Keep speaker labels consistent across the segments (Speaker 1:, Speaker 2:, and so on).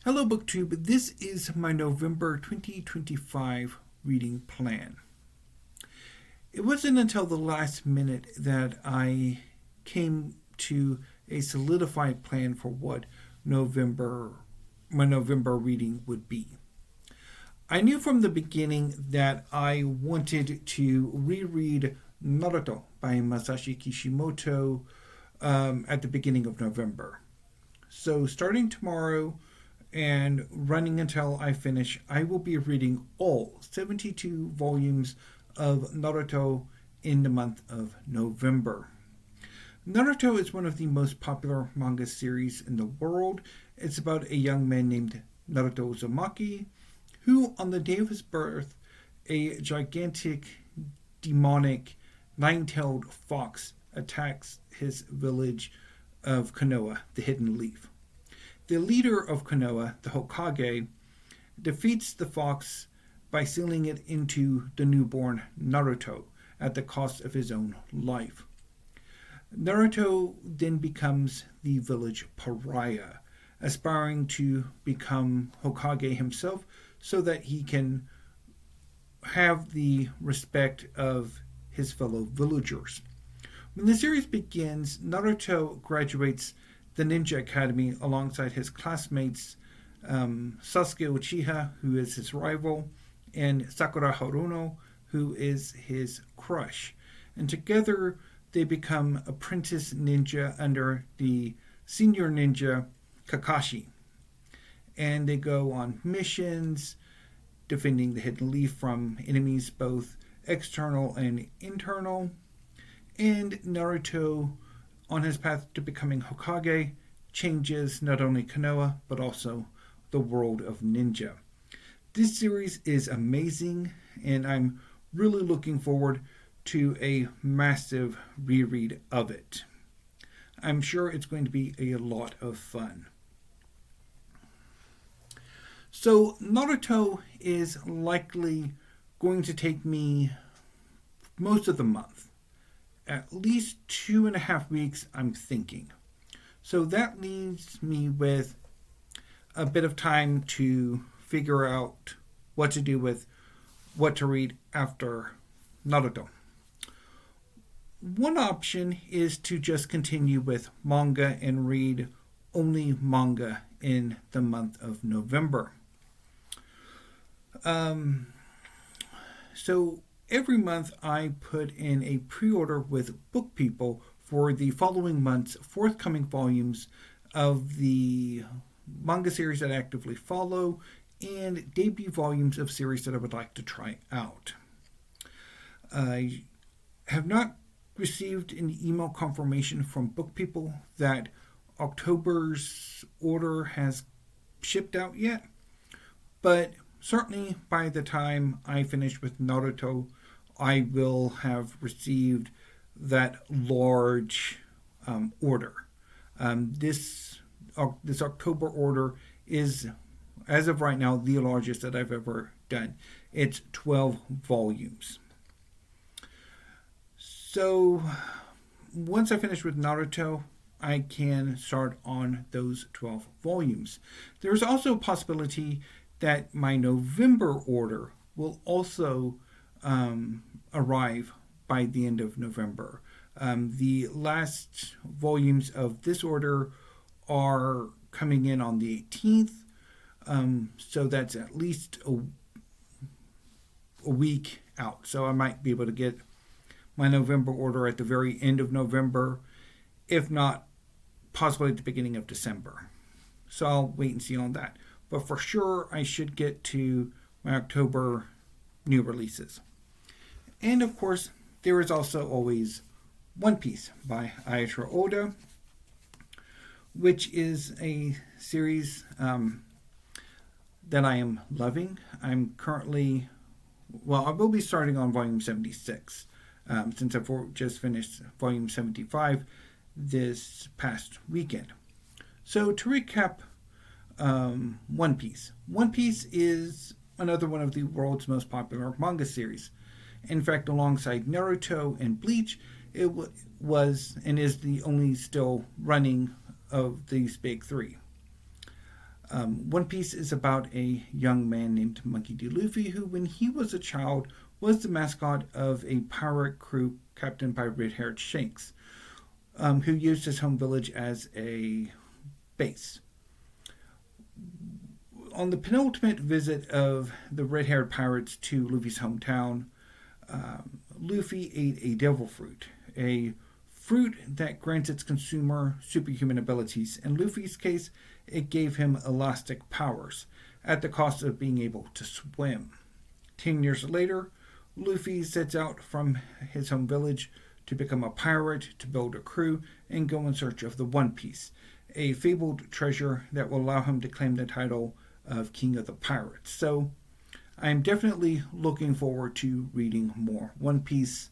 Speaker 1: Hello, BookTube. This is my November 2025 reading plan. It wasn't until the last minute that I came to a solidified plan for what my November reading would be. I knew from the beginning that I wanted to reread Naruto by Masashi Kishimoto at the beginning of November. So starting tomorrow and running until I finish, I will be reading all 72 volumes of Naruto in the month of November. Naruto is one of the most popular manga series in the world. It's about a young man named Naruto Uzumaki, who, on the day of his birth, a gigantic, demonic, nine-tailed fox attacks his village of Konoha, the Hidden Leaf. The leader of Konoha, the Hokage, defeats the fox by sealing it into the newborn Naruto at the cost of his own life. Naruto then becomes the village pariah, aspiring to become Hokage himself so that he can have the respect of his fellow villagers. When the series begins, Naruto graduates the Ninja Academy alongside his classmates Sasuke Uchiha, who is his rival, and Sakura Haruno, who is his crush. And together they become apprentice ninja under the senior ninja Kakashi. And they go on missions, defending the Hidden Leaf from enemies both external and internal. And Naruto, on his path to becoming Hokage, changes not only Konoha, but also the world of ninja. This series is amazing, and I'm really looking forward to a massive reread of it. I'm sure it's going to be a lot of fun. So, Naruto is likely going to take me most of the month. At least 2.5 weeks, I'm thinking. So that leaves me with a bit of time to figure out what to do with what to read after Naruto. One option is to just continue with manga and read only manga in the month of November. So every month I put in a pre-order with Book People for the following month's forthcoming volumes of the manga series that I actively follow and debut volumes of series that I would like to try out. I have not received an email confirmation from Book People that October's order has shipped out yet, but certainly by the time I finish with Naruto, I will have received that large order. This October order is, as of right now, the largest that I've ever done. It's 12 volumes. So once I finish with Naruto, I can start on those 12 volumes. There's also a possibility that my November order will also arrive by the end of November. The last volumes of this order are coming in on the 18th, so that's at least a week out. So I might be able to get my November order at the very end of November, if not possibly at the beginning of December. So I'll wait and see on that. But for sure, I should get to my October new releases. And of course, there is also always One Piece by Eiichiro Oda, which is a series that I am loving. I'm currently, I will be starting on volume 76, since I've just finished volume 75 this past weekend. So to recap, One Piece. One Piece is another one of the world's most popular manga series. In fact, alongside Naruto and Bleach, it was and is the only still running of these big three. One Piece is about a young man named Monkey D. Luffy who, when he was a child, was the mascot of a pirate crew captained by red-haired Shanks, who used his home village as a base. On the penultimate visit of the red-haired pirates to Luffy's hometown, Luffy ate a devil fruit, a fruit that grants its consumer superhuman abilities. In Luffy's case, it gave him elastic powers, at the cost of being able to swim. 10 years later, Luffy sets out from his home village to become a pirate, to build a crew, and go in search of the One Piece, a fabled treasure that will allow him to claim the title of King of the Pirates. So, I'm definitely looking forward to reading more One Piece,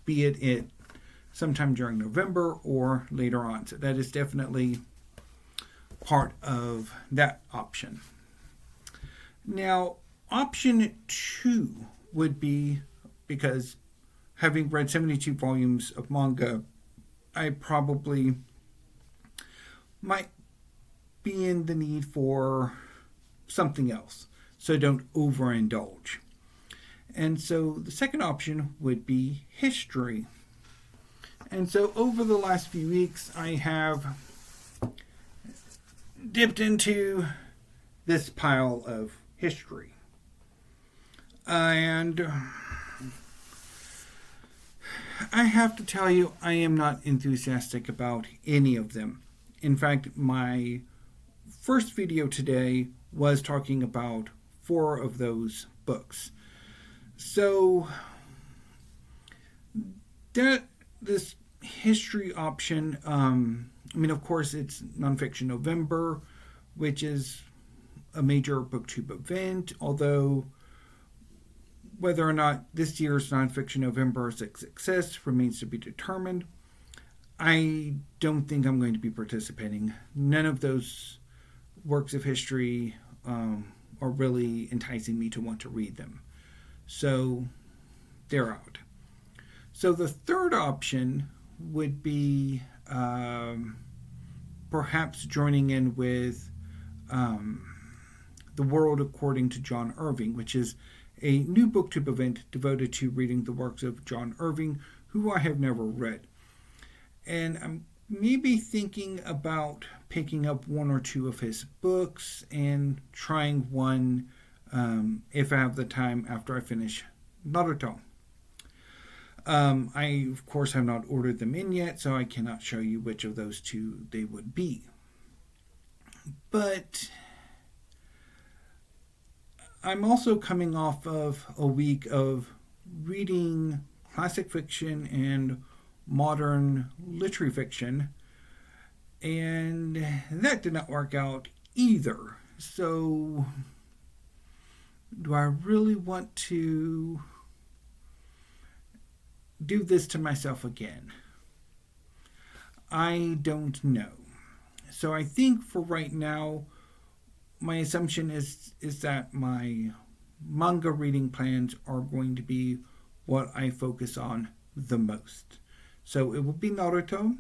Speaker 1: be it sometime during November or later on. So that is definitely part of that option. Now, option 2 would be, because having read 72 volumes of manga, I probably might be in the need for something else, so don't overindulge. And so the second option would be history. And so over the last few weeks, I have dipped into this pile of history. And I have to tell you, I am not enthusiastic about any of them. In fact, my first video today was talking about 4 of those books. So, this history option, of course, it's Nonfiction November, which is a major booktube event, although whether or not this year's Nonfiction November is a success remains to be determined. I don't think I'm going to be participating. None of those works of history are really enticing me to want to read them. So, they're out. So the third option would be perhaps joining in with The World According to John Irving, which is a new booktube event devoted to reading the works of John Irving, who I have never read. And I'm maybe thinking about picking up 1 or 2 of his books and trying one if I have the time after I finish Naruto. I, of course, have not ordered them in yet, so I cannot show you which of those 2 they would be. But I'm also coming off of a week of reading classic fiction and modern literary fiction, and that did not work out either. So, do I really want to do this to myself again? I don't know. So I think for right now, my assumption is that my manga reading plans are going to be what I focus on the most. So it will be Naruto,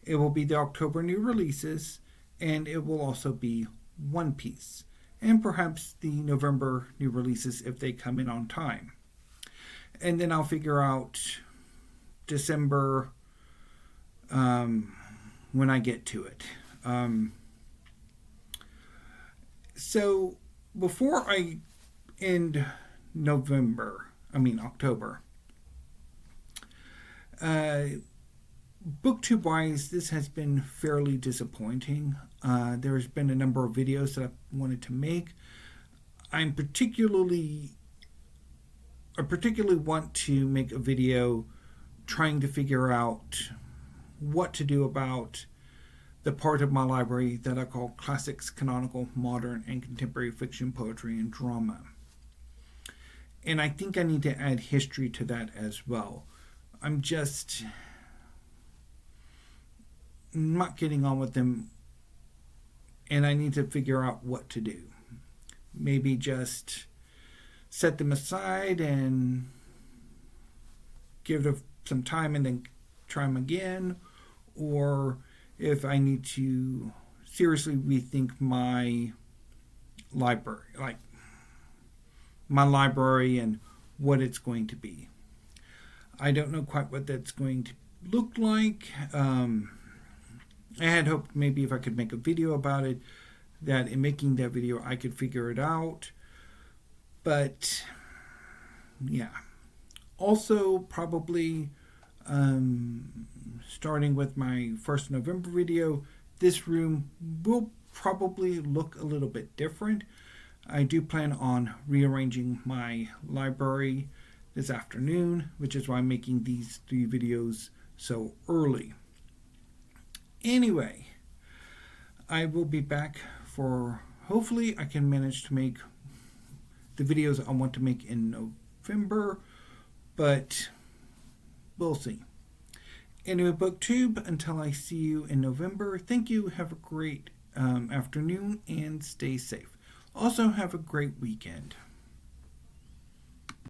Speaker 1: it will be the October new releases, and it will also be One Piece, and perhaps the November new releases if they come in on time. And then I'll figure out December when I get to it. So before I end October, booktube-wise, this has been fairly disappointing. There's been a number of videos that I wanted to make. I particularly want to make a video trying to figure out what to do about the part of my library that I call Classics, Canonical, Modern, and Contemporary Fiction, Poetry, and Drama. And I think I need to add history to that as well. I'm just not getting on with them, and I need to figure out what to do. Maybe just set them aside and give it some time and then try them again, or if I need to seriously rethink my library, like my library and what it's going to be. I don't know quite what that's going to look like. I had hoped maybe if I could make a video about it, that in making that video I could figure it out. But yeah. Also, probably starting with my first November video, this room will probably look a little bit different. I do plan on rearranging my library this afternoon, which is why I'm making these 3 videos so early. Anyway, I will be back for, hopefully I can manage to make the videos I want to make in November, but we'll see. Anyway, BookTube, until I see you in November, thank you, have a great afternoon, and stay safe. Also, have a great weekend.